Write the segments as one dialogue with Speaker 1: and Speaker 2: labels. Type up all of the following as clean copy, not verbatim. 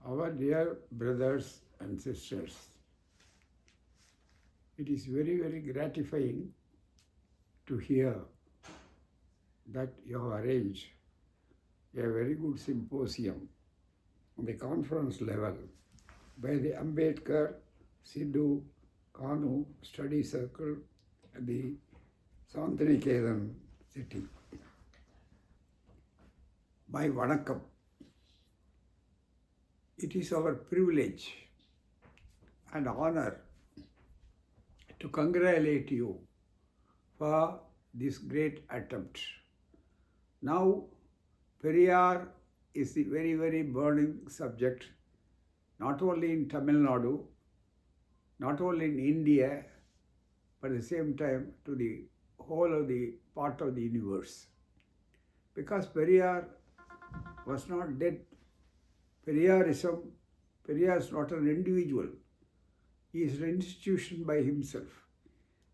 Speaker 1: Our dear brothers and sisters, it is very, very gratifying to hear that you have arranged a very good symposium on the conference level by the Ambedkar Sidhu Kanu Study Circle at the Santiniketan city. My Vanakkam. It is our privilege and honor to congratulate you for this great attempt. Now, Periyar is the very, very burning subject, not only in Tamil Nadu, not only in India, but at the same time to the whole of the part of the universe. Because Periyar was not dead. Periyar is not an individual. He is an institution by himself.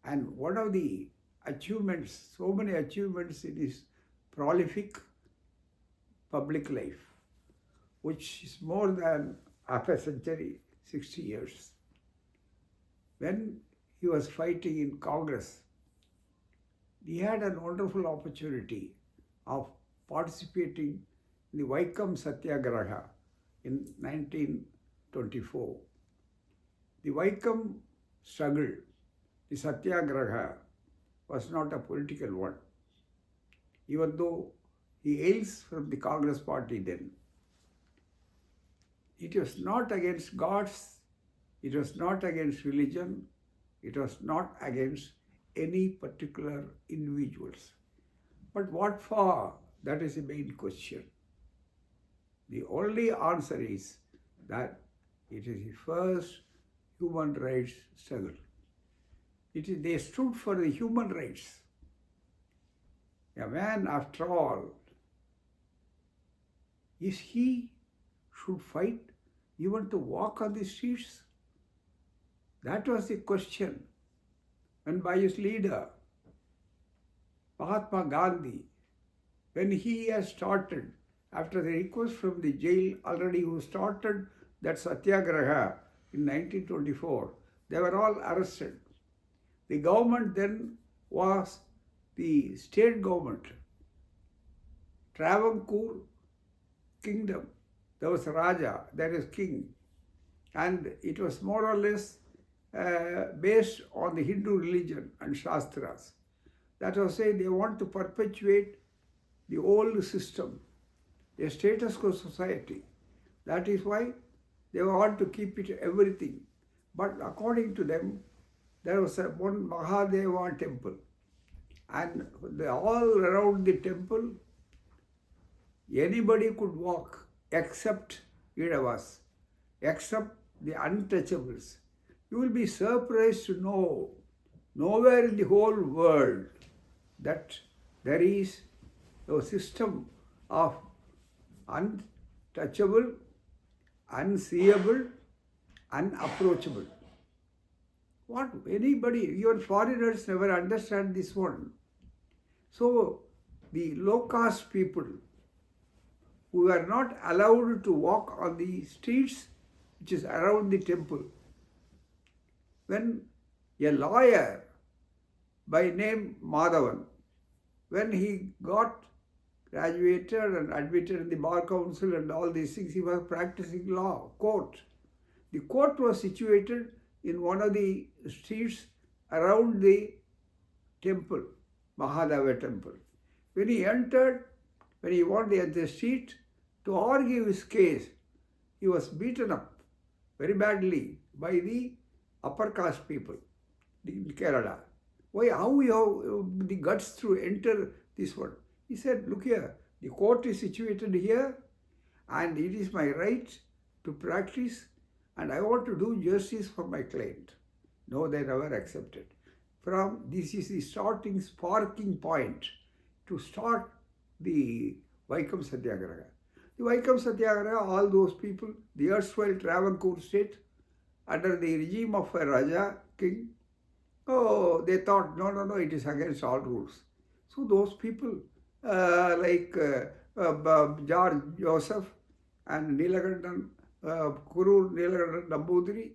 Speaker 1: And one of the achievements, so many achievements in his prolific public life, which is more than half a century, 60 years. When he was fighting in Congress, he had a wonderful opportunity of participating in the Vaikom Satyagraha in 1924. The Vaikom struggle, the Satyagraha, was not a political one, even though he hails from the Congress party then. It was not against gods, it was not against religion, it was not against any particular individuals. But what for? That is the main question. The only answer is that it is the first human rights struggle. They stood for the human rights. A man, after all, is he should fight even to walk on the streets? That was the question. And by his leader, Mahatma Gandhi, when he has started, after the request from the jail already who started that Satyagraha in 1924, they were all arrested. The government then was the state government, Travancore kingdom. There was Raja, that is king. And it was more or less based on the Hindu religion and Shastras. That was say they want to perpetuate the old system, a status quo society. That is why they want to keep it everything. But according to them, there was one Mahadeva temple. And all around the temple, anybody could walk except Idavas, except the untouchables. You will be surprised to know nowhere in the whole world that there is a system of untouchable, unseeable, unapproachable. What anybody, even foreigners never understand this one. So the low caste people who are not allowed to walk on the streets which is around the temple. When a lawyer by name Madhavan, when he got graduated and admitted in the bar council and all these things, he was practicing law, court. The court was situated in one of the streets around the temple, Mahadeva temple. When he entered, when he wanted the street to argue his case, he was beaten up very badly by the upper caste people in Kerala. Why? How you have the guts to enter this one? He said, look here, the court is situated here and it is my right to practice and I want to do justice for my client. No, they never accepted. This is the sparking point to start the Vaikom Satyagraha. The Vaikom Satyagraha, all those people, the erstwhile Travancore state, under the regime of a Raja, king, they thought, no, it is against all rules. So those people like George Joseph and Neelakandan Kuru Nilakanta Nambudiri,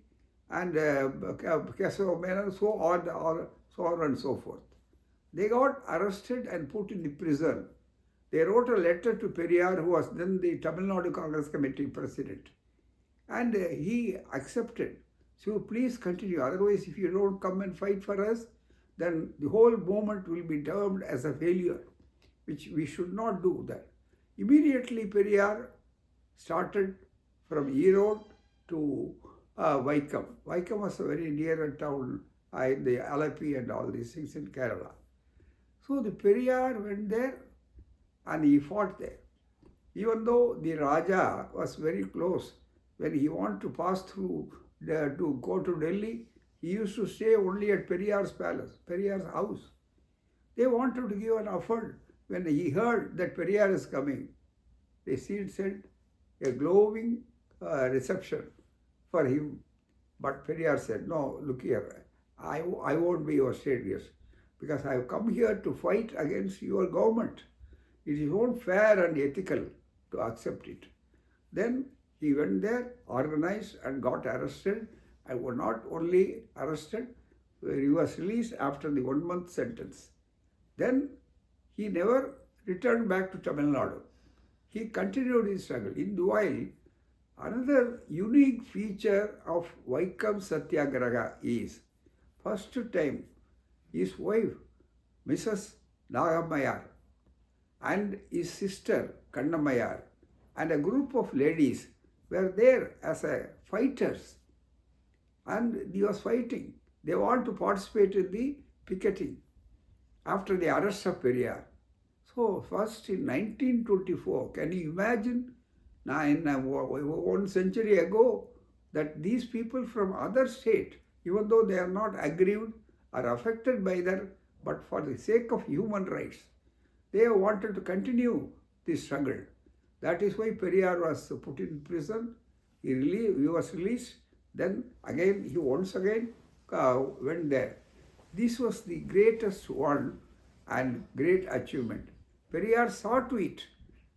Speaker 1: and Kesava Menon, so on and so forth. They got arrested and put in the prison. They wrote a letter to Periyar, who was then the Tamil Nadu Congress Committee president. And he accepted. So please continue. Otherwise, if you don't come and fight for us, then the whole movement will be termed as a failure, which we should not do that. Immediately, Periyar started from Erode to Vaikom. Vaikom was a very near town in the Alapi and all these things in Kerala. So the Periyar went there and he fought there. Even though the Raja was very close, when he wanted to pass through to go to Delhi, he used to stay only at Periyar's palace, Periyar's house. They wanted to give an offer. When he heard that Periyar is coming, they sent a glowing reception for him. But Periyar said, no, look here, I won't be your state guest because I have come here to fight against your government. It is not fair and ethical to accept it. Then he went there, organized and got arrested. And was not only arrested, he was released after the 1 month sentence. Then he never returned back to Tamil Nadu. He continued his struggle. In Dubai, another unique feature of Vaikom Satyagraha is, first time, his wife, Mrs. Nagamayar, and his sister, Kannamayar, and a group of ladies were there as fighters. And he was fighting. They want to participate in the picketing after the arrest of Periyar. So first in 1924, can you imagine, 1 century ago, that these people from other state, even though they are not aggrieved or affected by that, but for the sake of human rights, they wanted to continue this struggle. That is why Periyar was put in prison. He was released. Then again, he once again went there. This was the greatest one and great achievement. Periyar saw to it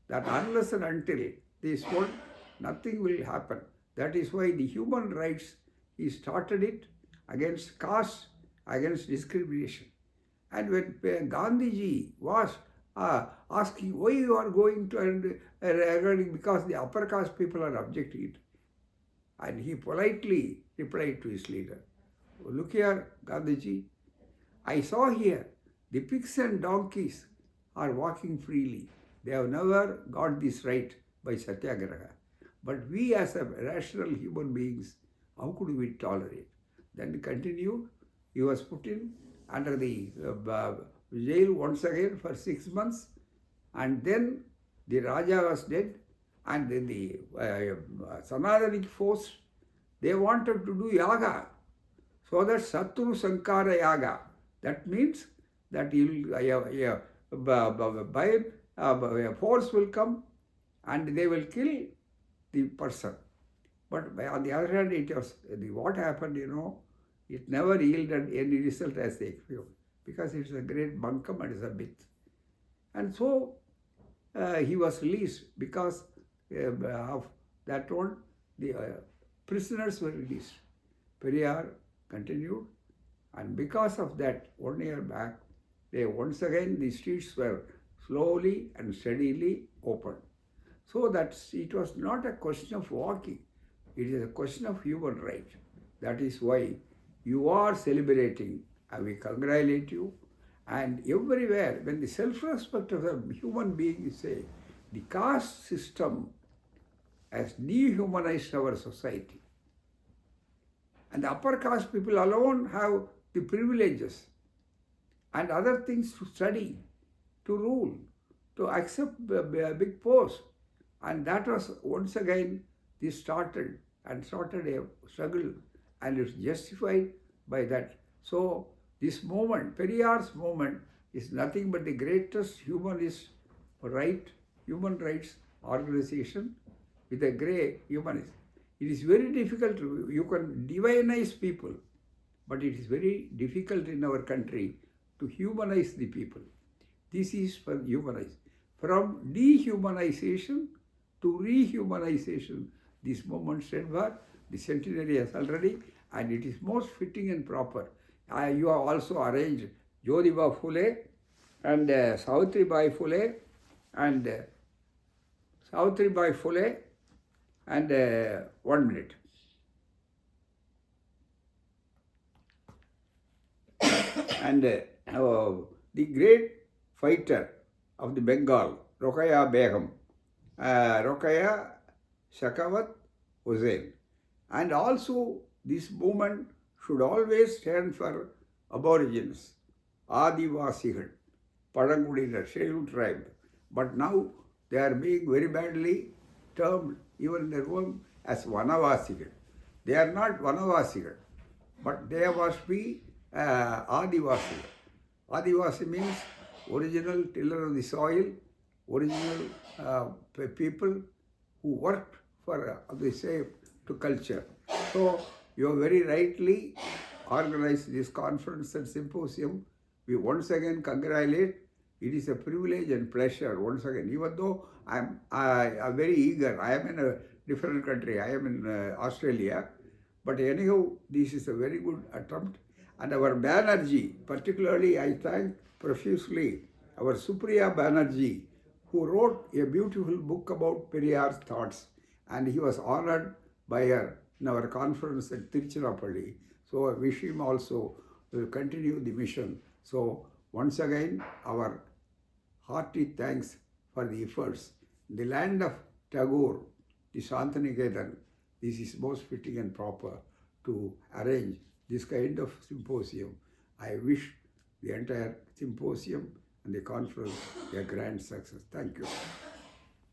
Speaker 1: that unless and until this one, nothing will happen. That is why the human rights, he started it against caste, against discrimination. And when Gandhiji was asking why you are going to and because the upper caste people are objecting it, and he politely replied to his leader, look here, Gandhiji, I saw here the pigs and donkeys are walking freely. They have never got this right by Satyagraha. But we as a rational human beings, how could we tolerate? Then he continued. He was put in under the jail once again for 6 months. And then the Raja was dead. And then the Sanatanic force, they wanted to do yaga. So that Satru Sankara yaga. That means that force will come and they will kill the person. But on the other hand, it was what happened, it never yielded any result as they expected, because it's a great bunkum and it's a myth. And so he was released because of that one. The prisoners were released. Periyar continued, and because of that, 1 year back, once again the streets were slowly and steadily opened. So that it was not a question of walking, it is a question of human right. That is why you are celebrating, and we congratulate you. And everywhere, when the self-respect of a human being is said, the caste system has dehumanized our society. And the upper caste people alone have the privileges and other things to study, to rule, to accept a big post. And that was once again, this started a struggle, and it's justified by that. So this movement, Periyar's movement, is nothing but the greatest human rights organization with a great humanist. It is very difficult you can divinize people, but it is very difficult in our country to humanize the people. This is for humanize. From dehumanization to rehumanization, this moment said for the centenary as already, and it is most fitting and proper. You have also arranged Jyotiba Phule and Savitribai Phule and Savitribai Phule and 1 minute. And the great fighter of the Bengal, Rokhaya Begum, Rokhaya Shakawat Hussain. And also this movement should always stand for aborigines, Adivasigal, Padangudinar, scheduled tribe. But now they are being very badly termed, even in their home, as Vanavasigal. They are not Vanavasigal, but they must be Adivasi. Adivasi means original tiller of the soil, original people who worked for the same to culture. So you have very rightly organized this conference and symposium. We once again congratulate. It is a privilege and pleasure once again, even though I'm very eager. I am in a different country. I am in Australia. But anyhow, this is a very good attempt. And our Banerjee, particularly I thank profusely our Supriya Banerjee, who wrote a beautiful book about Periyar's thoughts. And he was honored by her in our conference at Tiruchirappalli. So I wish him also to continue the mission. So once again, our hearty thanks for the efforts. In the land of Tagore, the Shantiniketan, this is most fitting and proper to arrange this kind of symposium. I wish the entire symposium and the conference a grand success. Thank you.